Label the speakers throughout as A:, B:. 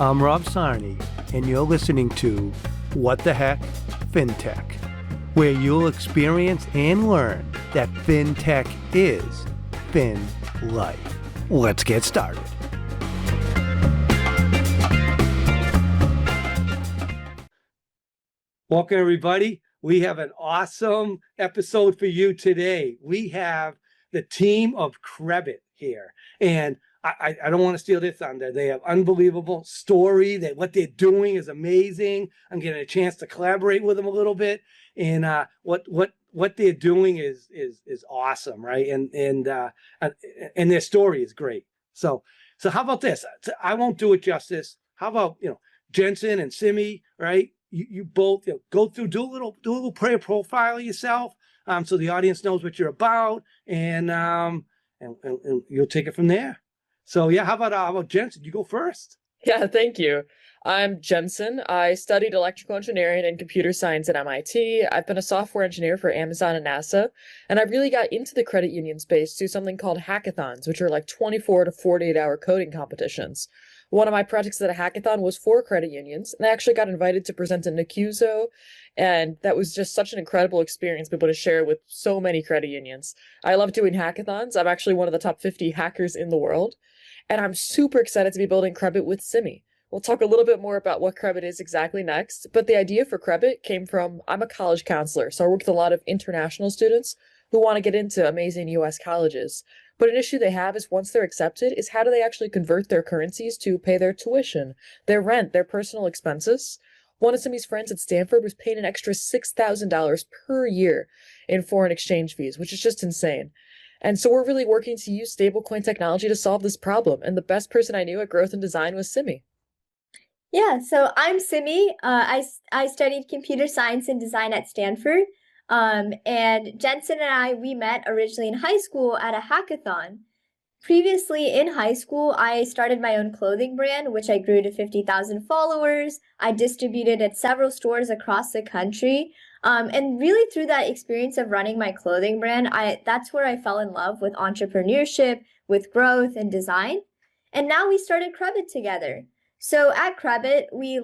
A: I'm Rob Sarney, and you're listening to What the Heck Fintech, where you'll experience and learn that Fintech is FinLife. Let's get started. Welcome, everybody. We have an awesome episode for you today. We have the team of Crebit here, and I don't want to steal their thunder. They have unbelievable story. That what they're doing is amazing. I'm getting a chance to collaborate with them a little bit, and what they're doing is awesome, right? And their story is great. So how about this? I won't do it justice. How about Jensen and Simmi, right? You both go through, do a little prayer profile of yourself, so the audience knows what you're about, and you'll take it from there. So yeah, how about Jensen? You go first.
B: Yeah, thank you. I'm Jensen. I studied electrical engineering and computer science at MIT. I've been a software engineer for Amazon and NASA, and I really got into the credit union space through something called hackathons, which are like 24 to 48-hour coding competitions. One of my projects at a hackathon was for credit unions, and I actually got invited to present at 𝐒𝐿𝐴, and that was just such an incredible experience to be able to share with so many credit unions. I love doing hackathons. I'm actually one of the top 50 hackers in the world, and I'm super excited to be building Crebit with Simmi. We'll talk a little bit more about what Crebit is exactly next, but the idea for Crebit came from, I'm a college counselor, so I work with a lot of international students who want to get into amazing US colleges. But an issue they have is once they're accepted is how do they actually convert their currencies to pay their tuition, their rent, their personal expenses. One of Simmi's friends at Stanford was paying an extra $6,000 per year in foreign exchange fees, which is just insane. And so we're really working to use stablecoin technology to solve this problem. And the best person I knew at growth and design was Simmi.
C: Yeah, so I'm Simmi. I studied computer science and design at Stanford. And Jensen and we met originally in high school at a hackathon. Previously in high school, I started my own clothing brand, which I grew to 50,000 followers. I distributed at several stores across the country. And really through that experience of running my clothing brand, that's where I fell in love with entrepreneurship, with growth and design. And now we started Crebit together. So at Crebit, we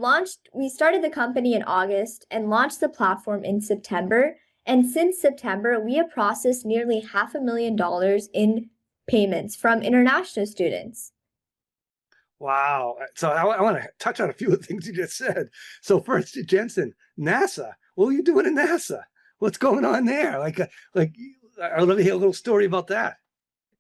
C: started the company in August and launched the platform in September. And since September, we have processed nearly $500,000 in payments from international students.
A: Wow. So I want to touch on a few of the things you just said. So first, Jensen, NASA. What are you doing at NASA? What's going on there? I'd love to hear a little story about that.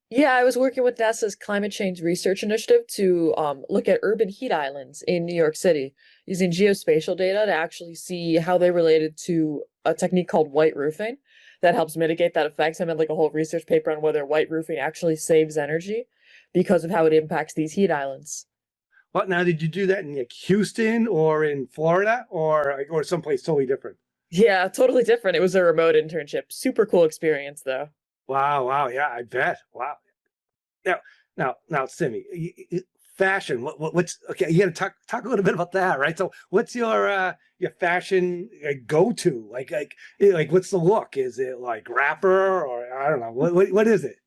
B: Yeah, I was working with NASA's climate change research initiative to look at urban heat islands in New York City using geospatial data to actually see how they related to a technique called white roofing that helps mitigate that effect. I made like a whole research paper on whether white roofing actually saves energy because of how it impacts these heat islands.
A: What now? Did you do that in like Houston or in Florida or someplace totally different?
B: Yeah, totally different. It was a remote internship. Super cool experience though.
A: Wow. Yeah, I bet. Wow. Now, Simmi, fashion. What's okay? You got to talk a little bit about that, right? So, what's your fashion go-to? Like, what's the look? Is it like rapper or I don't know? What is it?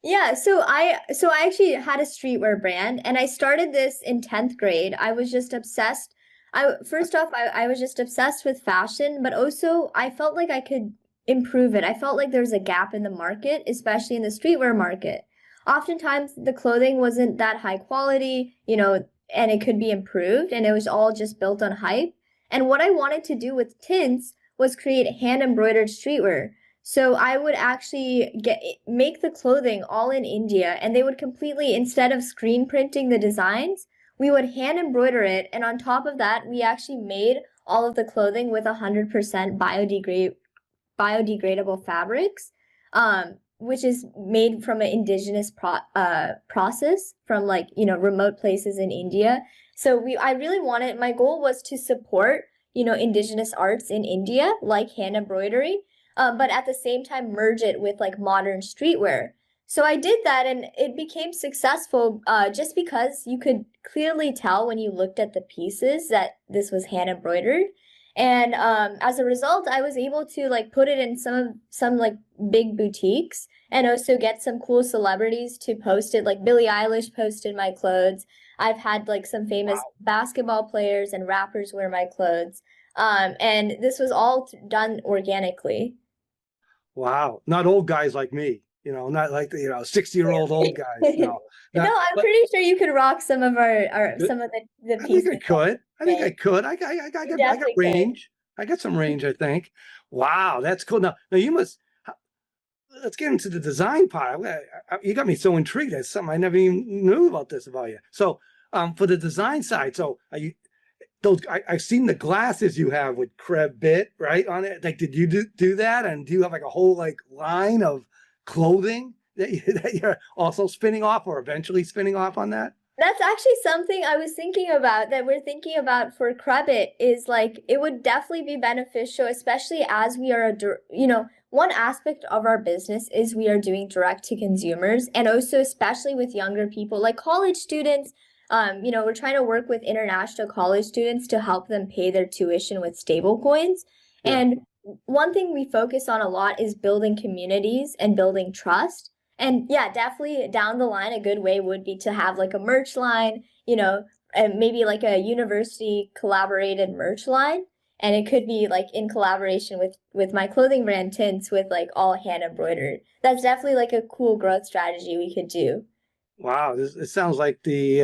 C: Yeah, so I actually had a streetwear brand, and I started this in 10th grade. I was just obsessed. I was just obsessed with fashion, but also I felt like I could improve it. I felt like there was a gap in the market, especially in the streetwear market. Oftentimes the clothing wasn't that high quality, and it could be improved, and it was all just built on hype. And what I wanted to do with tints was create hand embroidered streetwear. So I would actually make the clothing all in India, and they would completely, instead of screen printing the designs, we would hand embroider it. And on top of that, we actually made all of the clothing with 100% biodegradable fabrics, which is made from an indigenous process from remote places in India. So I really wanted, my goal was to support, indigenous arts in India, like hand embroidery, but at the same time merge it with like modern streetwear. So I did that, and it became successful just because you could clearly tell when you looked at the pieces that this was hand embroidered. And as a result, I was able to like put it in some big boutiques, and also get some cool celebrities to post it. Like Billie Eilish posted my clothes. I've had like some famous basketball players and rappers wear my clothes. And this was all done organically.
A: Wow. Not old guys like me, not like the, 60-year-old old guys. No,
C: No,
A: not,
C: I'm
A: but
C: pretty sure you could rock some of our
A: Good.
C: some of the
A: I think
C: pieces.
A: I could. I think I
C: Okay.
A: could. I
C: You
A: got
C: definitely could.
A: range. I got some range, I think. Wow, that's cool. Now you must. Let's get into the design part. You got me so intrigued. That's something I never even knew about this about you. So, for the design side, so are you those? I've seen the glasses you have with Crebit, right, on it. Like, did you do that? And do you have like a whole like line of clothing that you're also spinning off, or eventually spinning off on that?
C: That's actually something I was thinking about, that we're thinking about for Crebit, is like it would definitely be beneficial, especially as we are one aspect of our business is we are doing direct to consumers, and also especially with younger people like college students. We're trying to work with international college students to help them pay their tuition with stable coins.
A: Yeah.
C: And one thing we focus on a lot is building communities and building trust. And yeah, definitely down the line, a good way would be to have like a merch line, and maybe like a university collaborated merch line. And it could be like in collaboration with my clothing brand Tints, with like all hand embroidered. That's definitely like a cool growth strategy we could do.
A: Wow, it sounds like the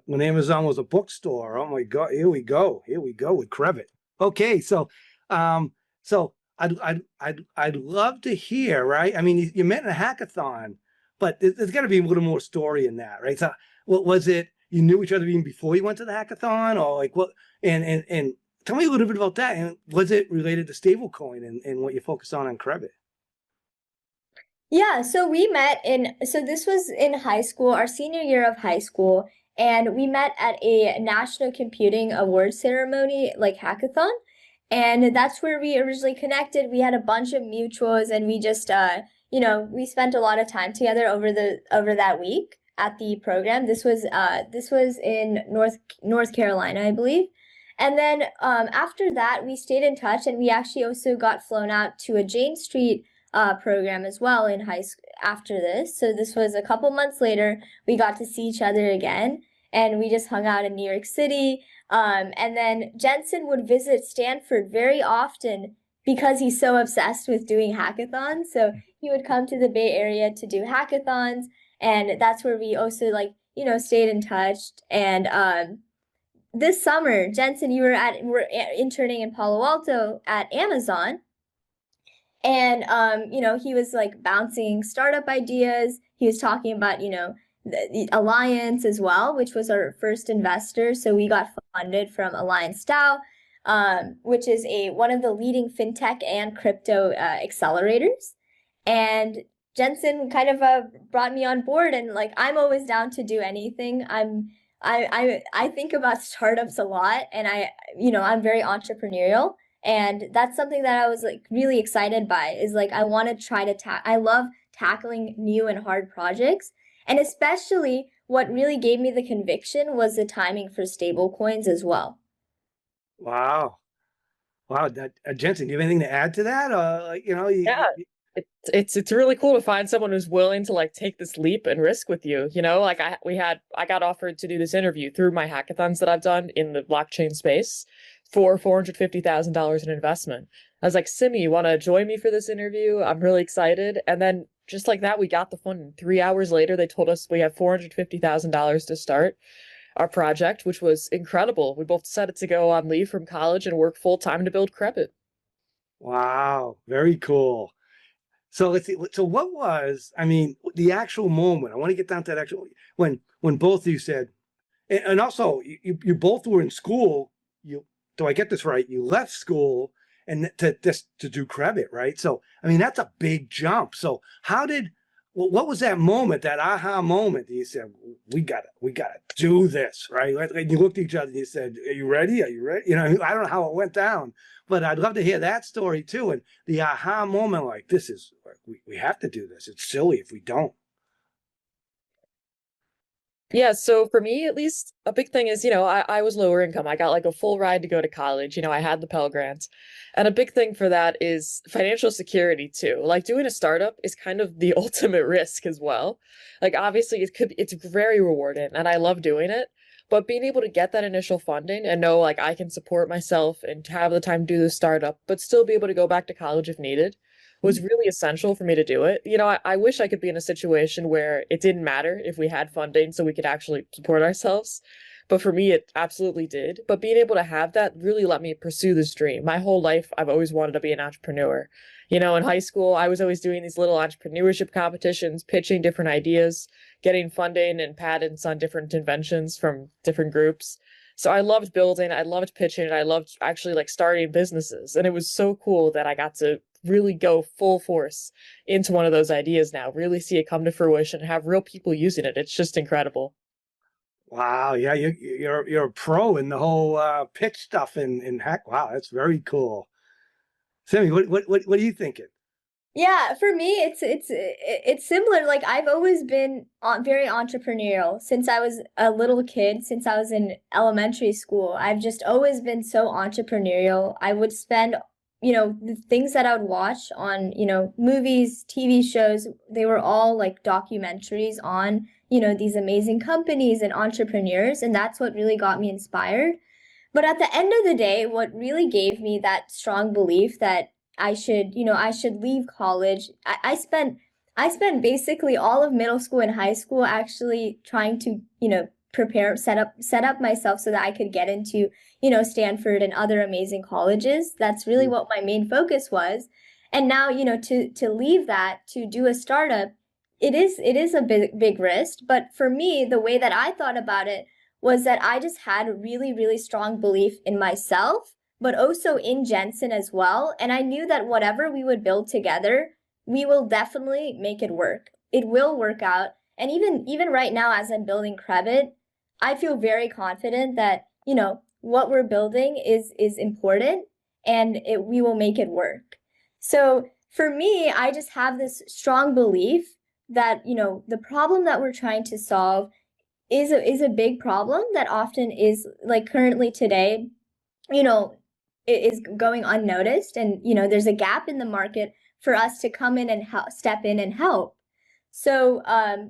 A: when Amazon was a bookstore. Oh my God, here we go with Crebit. Okay, so I'd love to hear, right? I mean, you met in a hackathon, but there's got to be a little more story in that, right? So, what was it? You knew each other even before you went to the hackathon, or like what? And tell me a little bit about that. And was it related to stablecoin and what you focus on Crebit?
C: Yeah, so this was in high school, our senior year of high school, and we met at a National Computing Awards ceremony, like hackathon. And that's where we originally connected. We had a bunch of mutuals, and we just we spent a lot of time together over that week at the program. This was in North Carolina, I believe. And then after that, we stayed in touch, and we actually also got flown out to a Jane Street program as well in high school after this. So this was a couple months later. We got to see each other again, and we just hung out in New York City. And then Jensen would visit Stanford very often because he's so obsessed with doing hackathons. So he would come to the Bay Area to do hackathons, and that's where we also stayed in touch. And this summer, Jensen, you were interning in Palo Alto at Amazon. And he was like bouncing startup ideas. He was talking about, the Alliance as well, which was our first investor. So we got funded from Alliance DAO, which is one of the leading fintech and crypto accelerators. And Jensen kind of brought me on board, and like I'm always down to do anything. I think about startups a lot, and I'm very entrepreneurial. And that's something that I was like really excited by, is like I want to try to I love tackling new and hard projects. And especially what really gave me the conviction was the timing for stable coins as well.
A: Wow. Wow, Jensen, do you have anything to add to that?
B: Yeah, it's really cool to find someone who's willing to like take this leap and risk with you. Like I got offered to do this interview through my hackathons that I've done in the blockchain space for $450,000 in investment. I was like, Simmi, you want to join me for this interview? I'm really excited. And then just like that, we got the funding. 3 hours later, they told us we have $450,000 to start our project, which was incredible. We both decided to go on leave from college and work full time to build Crebit.
A: Wow, very cool. So let's see. So what was, I mean, the actual moment? I want to get down to that actual when both of you said, and also you both were in school. Do I get this right? You left school and to do Crebit, right? So I mean that's a big jump. So what was that moment, that aha moment that you said, we gotta do this, right? Like you looked at each other and you said, are you ready? Are you ready? I don't know how it went down, but I'd love to hear that story too. And the aha moment, like this is, we have to do this. It's silly if we don't.
B: Yeah, so for me, at least, a big thing is, I was lower income. I got like a full ride to go to college. I had the Pell Grant. And a big thing for that is financial security too. Like doing a startup is kind of the ultimate risk as well. Like obviously it's very rewarding and I love doing it. But being able to get that initial funding and know like I can support myself and have the time to do the startup, but still be able to go back to college if needed was really essential for me to do it. I wish I could be in a situation where it didn't matter if we had funding so we could actually support ourselves. But for me, it absolutely did. But being able to have that really let me pursue this dream. My whole life, I've always wanted to be an entrepreneur. In high school, I was always doing these little entrepreneurship competitions, pitching different ideas, getting funding and patents on different inventions from different groups. So I loved building, I loved pitching, and I loved actually like starting businesses. And it was so cool that I got to really go full force into one of those ideas now, really see it come to fruition, have real people using it. It's just incredible.
A: Wow, yeah, you're a pro in the whole pitch stuff and hack. Wow, that's very cool. Sammy, what are you thinking?
C: Yeah, for me, it's similar. Like I've always been very entrepreneurial since I was a little kid, since I was in elementary school. I've just always been so entrepreneurial. I would spend, the things that I would watch on, movies, TV shows, they were all like documentaries on, these amazing companies and entrepreneurs, and that's what really got me inspired. But at the end of the day, what really gave me that strong belief that I should leave college. I spent basically all of middle school and high school actually trying to, prepare, set up myself so that I could get into, Stanford and other amazing colleges. That's really what my main focus was. And now, to leave that to do a startup, it is a big risk. But for me, the way that I thought about it was that I just had a really, really strong belief in myself, but also in Jensen as well. And I knew that whatever we would build together, we will definitely make it work. It will work out. And even right now, as I'm building Crebit, I feel very confident that, what we're building is important and we will make it work. So for me, I just have this strong belief that, the problem that we're trying to solve is a big problem that often is like currently today, you know, it is going unnoticed, and there's a gap in the market for us to come in and step in and help. So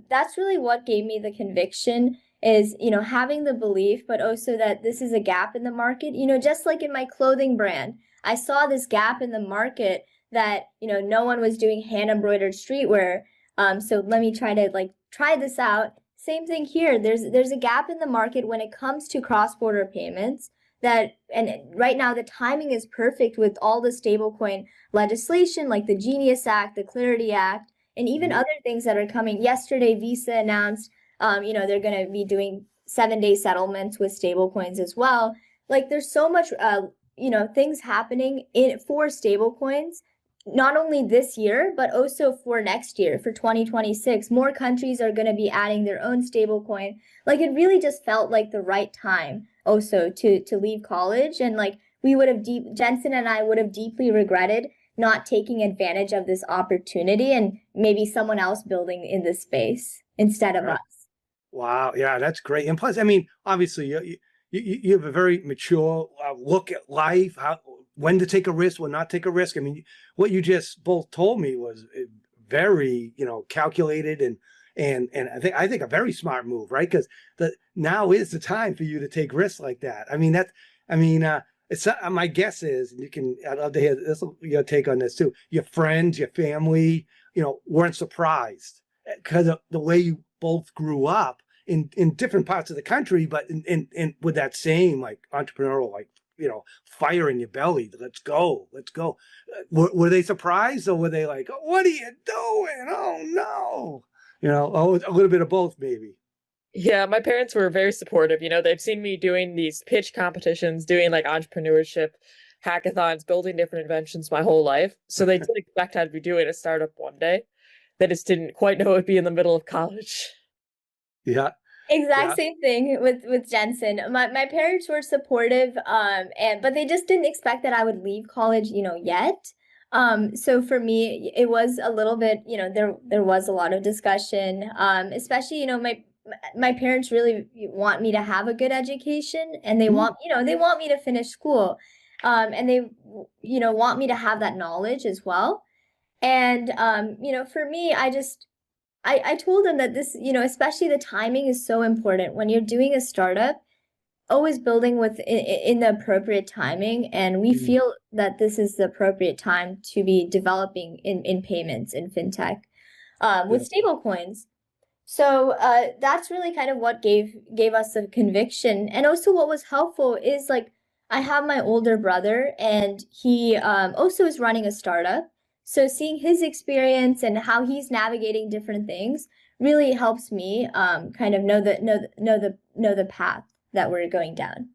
C: that's really what gave me the conviction is having the belief, but also that this is a gap in the market. Just like in my clothing brand, I saw this gap in the market that no one was doing hand embroidered streetwear. So let me try this out. Same thing here. There's a gap in the market when it comes to cross-border payments. And right now the timing is perfect with all the stablecoin legislation like the Genius Act, the Clarity Act, and even other things that are coming. Yesterday, Visa announced, they're going to be doing 7-day settlements with stablecoins as well. Like there's so much, things happening for stablecoins, not only this year, but also for next year, for 2026. More countries are going to be adding their own stablecoin. Like it really just felt like the right time also to leave college. And like Jensen and I would have deeply regretted not taking advantage of this opportunity and maybe someone else building in this space instead of us.
A: Wow. Yeah, that's great. And plus, I mean, obviously you have a very mature look at life, when to take a risk, when not take a risk. I mean, what you just both told me was very, calculated and I think a very smart move, right? Because now is the time for you to take risks like that. I mean, it's my guess is, and I'd love to hear your take on this too. Your friends, your family, weren't surprised because of the way you both grew up in different parts of the country, but in with that same like entrepreneurial, like, fire in your belly. Let's go. Were they surprised, or were they like, oh, what are you doing? Oh no. A little bit of both, maybe.
B: Yeah, my parents were very supportive. They've seen me doing these pitch competitions, doing like entrepreneurship hackathons, building different inventions my whole life. So they did expect I'd be doing a startup one day. They just didn't quite know it'd be in the middle of college.
A: Yeah.
C: Exact same thing with Jensen. My parents were supportive, but they just didn't expect that I would leave college, yet. So for me, it was a little bit, there was a lot of discussion, especially, my parents really want me to have a good education, and they
A: Mhm.
C: want, they want me to finish school. And they, want me to have that knowledge as well. And, for me, I told them that this, especially the timing is so important when you're doing a startup, always building in the appropriate timing. And we
A: Mhm.
C: feel that this is the appropriate time to be developing in payments in fintech,
A: Yeah.
C: with stable coins. So that's really kind of what gave us the conviction. And also what was helpful is like I have my older brother, and he also is running a startup. So seeing his experience and how he's navigating different things really helps me kind of know the path that we're going down.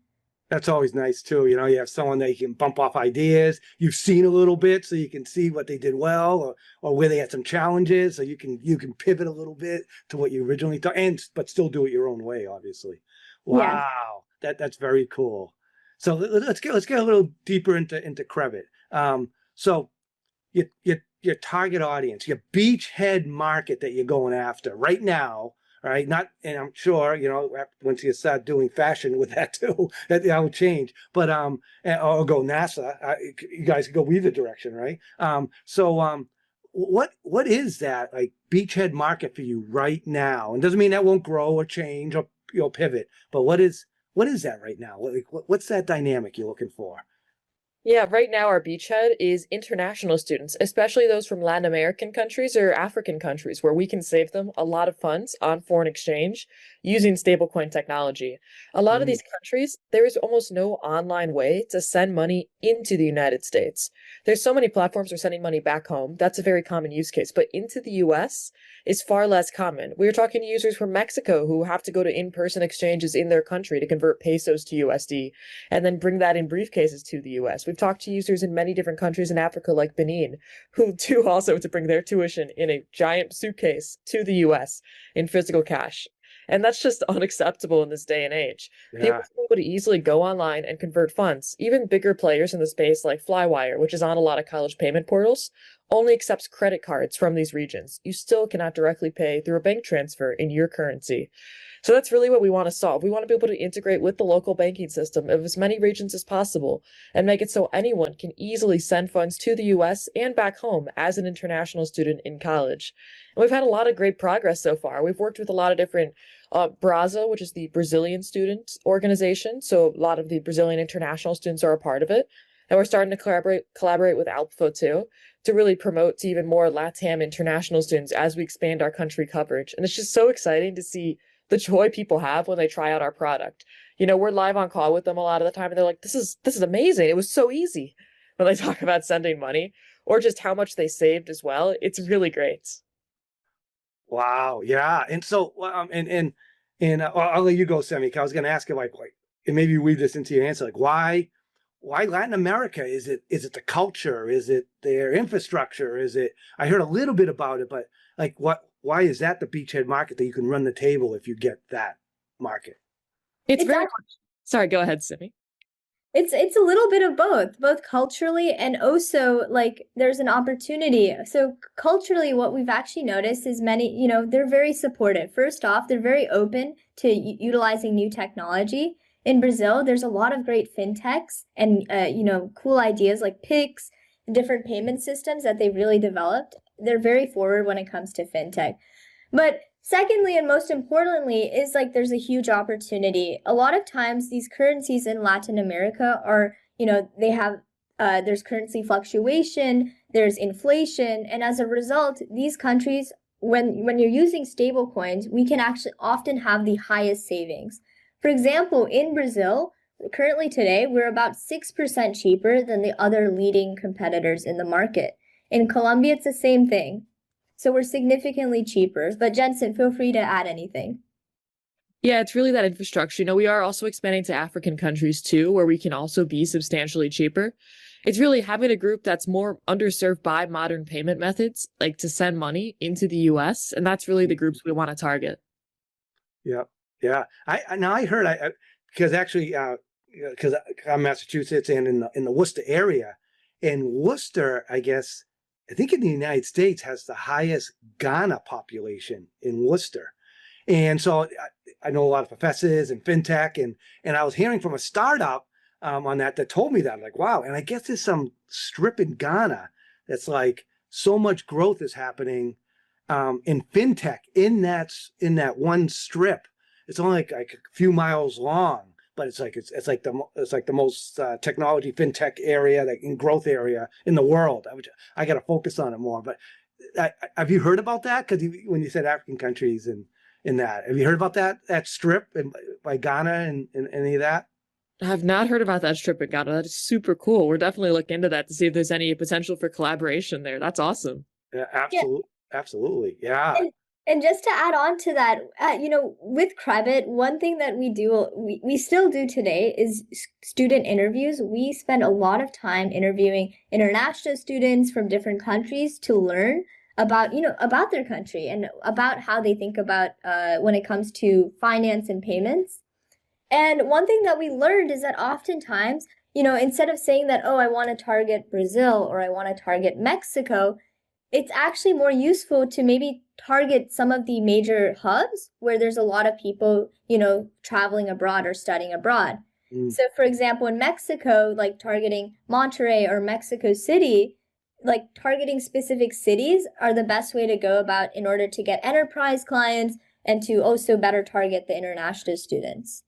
A: That's always nice too. You have someone that you can bump off ideas. You've seen a little bit, so you can see what they did well, or where they had some challenges, so you can pivot a little bit to what you originally thought, but still do it your own way, obviously.
C: Yes.
A: Wow, that's very cool. So let's get a little deeper into Crebit. So your target audience, your beachhead market that you're going after right now, right? Not, and I'm sure, once you start doing fashion with that too, that will change. But or go NASA, you guys can go either direction, right? What is that like beachhead market for you right now? And doesn't mean that won't grow or change or pivot, but what is that right now? What's that dynamic you're looking for?
B: Yeah, right now our beachhead is international students, especially those from Latin American countries or African countries, where we can save them a lot of funds on foreign exchange using stablecoin technology. A lot of
A: Mm,
B: these countries, there is almost no online way to send money into the United States. There's so many platforms for sending money back home. That's a very common use case, but into the US is far less common. We're talking to users from Mexico who have to go to in-person exchanges in their country to convert pesos to USD and then bring that in briefcases to the US. We've talked to users in many different countries in Africa, like Benin, who do also to bring their tuition in a giant suitcase to the US in physical cash. And that's just unacceptable in this day and age. People
A: yeah.
B: should be able to easily go online and convert funds. Even bigger players in the space, like Flywire, which is on a lot of college payment portals, only accepts credit cards from these regions. You still cannot directly pay through a bank transfer in your currency. So that's really what we want to solve. We want to be able to integrate with the local banking system of as many regions as possible and make it so anyone can easily send funds to the US and back home as an international student in college. And we've had a lot of great progress so far. We've worked with a lot of different BRAZA, which is the Brazilian student organization. So a lot of the Brazilian international students are a part of it. And we're starting to collaborate with Alpha too, to really promote to even more LATAM international students as we expand our country coverage. And it's just so exciting to see the joy people have when they try out our product. We're live on call with them a lot of the time, and they're like, this is amazing. It was so easy when they talk about sending money or just how much they saved as well. It's really great.
A: Wow. Yeah. And so, I'll let you go, Semi. 'Cause I was going to ask you, like, and maybe you weave this into your answer, like, why Latin America? Is it the culture? Is it their infrastructure? I heard a little bit about it, but like, why is that the beachhead market that you can run the table if you get that market?
B: It's
C: It's
B: very much. Sorry, go ahead, Simi.
C: It's a little bit of both culturally, and also like there's an opportunity. So culturally, what we've actually noticed is many, they're very supportive. First off, they're very open to utilizing new technology. In Brazil, there's a lot of great fintechs and cool ideas like Pix, different payment systems that they've really developed. They're very forward when it comes to fintech. But secondly, and most importantly, is like there's a huge opportunity. A lot of times these currencies in Latin America are, they have there's currency fluctuation, there's inflation, and as a result, these countries, when you're using stable coins, we can actually often have the highest savings. For example, in Brazil, currently today, we're about 6% cheaper than the other leading competitors in the market. In Colombia, it's the same thing. So we're significantly cheaper. But Jensen, feel free to add anything.
B: Yeah, it's really that infrastructure. We are also expanding to African countries too, where we can also be substantially cheaper. It's really having a group that's more underserved by modern payment methods, like to send money into the US. And that's really the groups we want to target.
A: Yeah. Yeah. I heard because actually, because I'm Massachusetts and in the Worcester area, and Worcester, I guess, I think in the United States has the highest Ghana population in Worcester. And so I know a lot of professors and fintech, and I was hearing from a startup on that told me that, like, wow. And I guess there's some strip in Ghana that's like so much growth is happening in fintech in that one strip. It's only like a few miles long, but it's like the most technology fintech area, like in growth area in the world. I got to focus on it more. But have you heard about that? Because when you said African countries and in that, have you heard about that strip by Ghana and any of that?
B: I have not heard about that strip in Ghana. That is super cool. We're definitely looking into that to see if there's any potential for collaboration there. That's awesome.
A: Yeah, absolutely. Absolutely. Yeah.
C: And just to add on to that, with Crebit, one thing that we still do today is student interviews. We spend a lot of time interviewing international students from different countries to learn about their country and about how they think about when it comes to finance and payments. And one thing that we learned is that oftentimes, instead of saying that, oh, I want to target Brazil or I want to target Mexico, it's actually more useful to maybe target some of the major hubs where there's a lot of people, traveling abroad or studying abroad. So for example, in Mexico, like targeting Monterrey or Mexico City, like targeting specific cities are the best way to go about in order to get enterprise clients and to also better target the international students.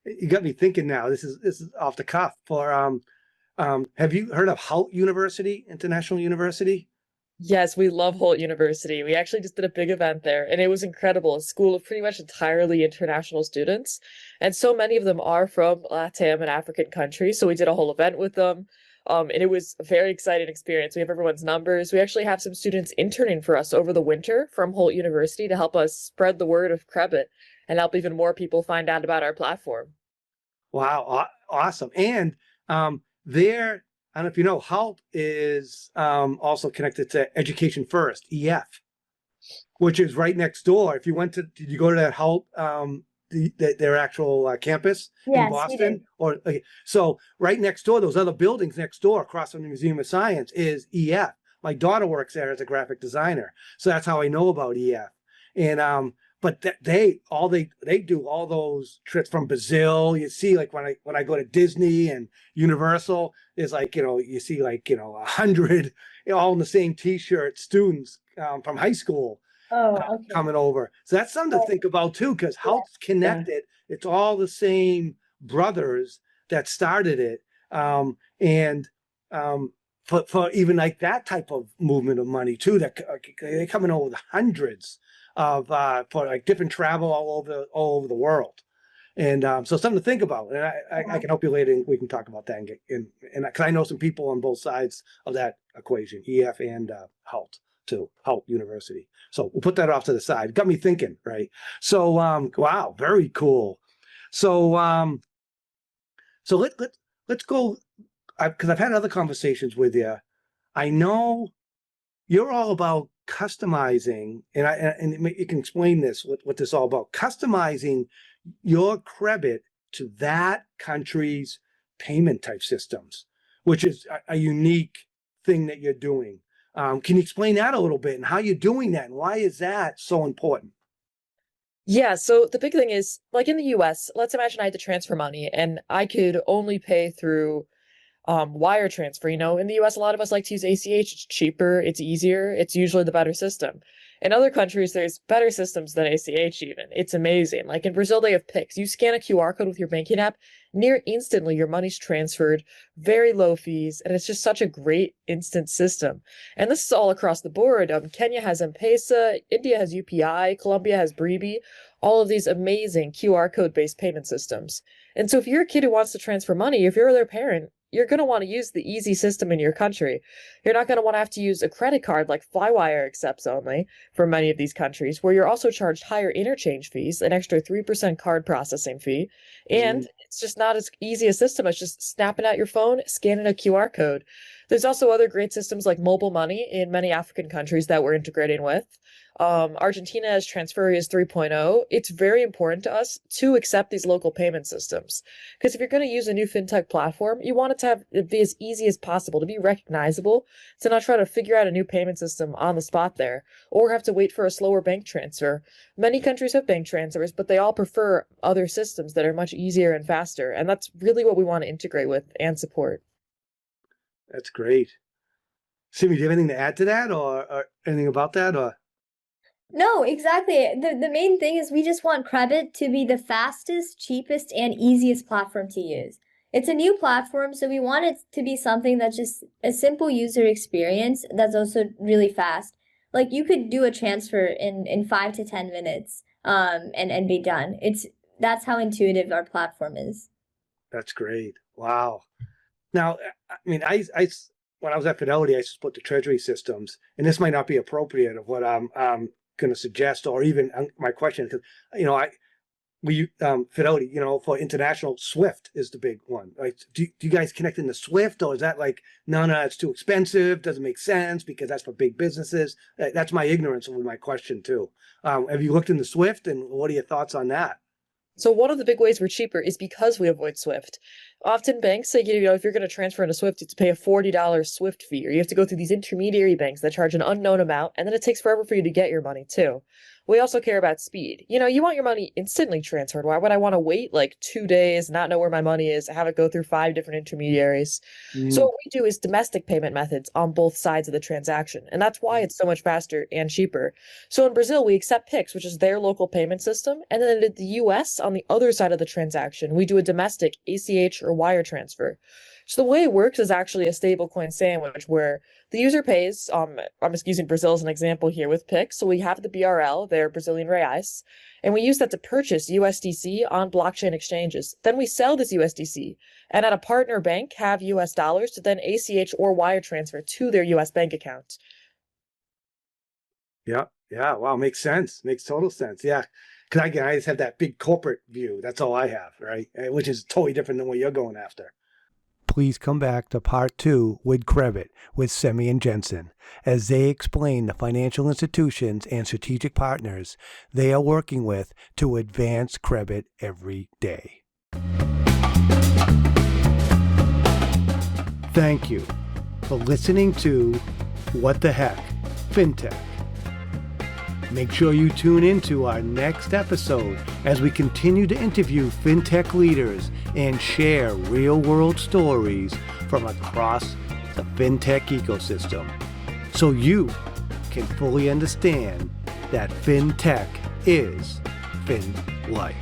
A: You got me thinking now. This is off the cuff. Have you heard of 𝐼𝐿 University, International University?
B: Yes, we love 𝐒𝐿 University. We actually just did a big event there, and it was incredible. A school of pretty much entirely international students, and so many of them are from LATAM and African countries. So we did a whole event with them, and it was a very exciting experience. We have everyone's numbers. We actually have some students interning for us over the winter from 𝐒𝐿 University to help us spread the word of Crebit and help even more people find out about our platform.
A: Wow, awesome. And there, I don't know if you know, 𝐼𝐿 is also connected to Education First, EF, which is right next door. If you did you go to that 𝐼𝐿, their actual campus in Boston? So right next door, those other buildings next door across from the Museum of Science is EF. My daughter works there as a graphic designer. So that's how I know about EF. And but they do all those trips from Brazil. You see, like when I go to Disney and Universal, there's like, you see like, 100 all in the same T-shirt students from high school coming over. So that's something to think about too, because 𝐼𝐿's connected. It's all the same brothers that started it. For even like that type of movement of money too, that they're coming over the hundreds of for like different travel all over the world. And so something to think about. And I can help you later and we can talk about that and because I know some people on both sides of that equation, EF and 𝐼𝐿 too, 𝐼𝐿 University. So we'll put that off to the side. Got me thinking, right? So wow, very cool. So let's go, because I've had other conversations with you. I know you're all about customizing, and you can explain this, what this is all about, customizing your Crebit to that country's payment type systems, which is a unique thing that you're doing. Can you explain that a little bit and how you're doing that and why is that so important?
B: Yeah, so the big thing is, like in the US, let's imagine I had to transfer money and I could only pay through wire transfer. In the US, a lot of us like to use ACH. It's cheaper, it's easier, it's usually the better system. In other countries, there's better systems than ACH even. It's amazing. Like in Brazil, they have Pix. You scan a QR code with your banking app, near instantly your money's transferred, very low fees, and it's just such a great instant system. And this is all across the board. Kenya has M-Pesa, India has UPI, Colombia has Bribi, all of these amazing QR code-based payment systems. And so if you're a kid who wants to transfer money, if you're their parent, you're going to want to use the easy system in your country. You're not going to want to have to use a credit card like Flywire accepts only for many of these countries, where you're also charged higher interchange fees, an extra 3% card processing fee. And it's just not as easy a system as just snapping out your phone, scanning a QR code. There's also other great systems like mobile money in many African countries that we're integrating with. Argentina has Transferias 3.0. It's very important to us to accept these local payment systems. Because if you're going to use a new fintech platform, you want it to have it be as easy as possible, to be recognizable, to not try to figure out a new payment system on the spot there, or have to wait for a slower bank transfer. Many countries have bank transfers, but they all prefer other systems that are much easier and faster. And that's really what we want to integrate with and support.
A: That's great. Simmi, do you have anything to add to that or anything about that? Or
C: No, exactly. The main thing is we just want Crebit to be the fastest, cheapest, and easiest platform to use. It's a new platform, so we want it to be something that's just a simple user experience that's also really fast. Like you could do a transfer in 5 to 10 minutes and be done. That's how intuitive our platform is.
A: that's great. Wow. Now, I mean, I when I was at Fidelity, I used to split the treasury systems, and this might not be appropriate of what I'm going to suggest, or even my question, because Fidelity, for international, Swift is the big one. Like, do you guys connect into Swift, or is that like, no, it's too expensive, doesn't make sense because that's for big businesses? That's my ignorance with my question too. Have you looked into Swift, and what are your thoughts on that?
B: So one of the big ways we're cheaper is because we avoid Swift. Often banks say, if you're going to transfer into Swift, you have to pay a $40 Swift fee, or you have to go through these intermediary banks that charge an unknown amount, and then it takes forever for you to get your money too. We also care about speed. You want your money instantly transferred. Why would I want to wait like 2 days, not know where my money is, have it go through 5 different intermediaries? So what we do is domestic payment methods on both sides of the transaction. And that's why it's so much faster and cheaper. So in Brazil, we accept Pix, which is their local payment system. And then in the US, on the other side of the transaction, we do a domestic ACH or wire transfer. So the way it works is actually a stablecoin sandwich where the user pays, I'm just using Brazil as an example here with Pix. So we have the BRL, their Brazilian reais, and we use that to purchase USDC on blockchain exchanges. Then we sell this USDC and at a partner bank have US dollars to then ACH or wire transfer to their US bank account.
A: Yeah. Wow, makes sense. Makes total sense. Yeah. Because I just have that big corporate view. That's all I have, right? Which is totally different than what you're going after. Please come back to part 2 with Crebit with Simmi and Jensen as they explain the financial institutions and strategic partners they are working with to advance Crebit every day. Thank you for listening to What the Heck Fintech. Make sure you tune into our next episode as we continue to interview fintech leaders and share real-world stories from across the fintech ecosystem so you can fully understand that fintech is FinLife.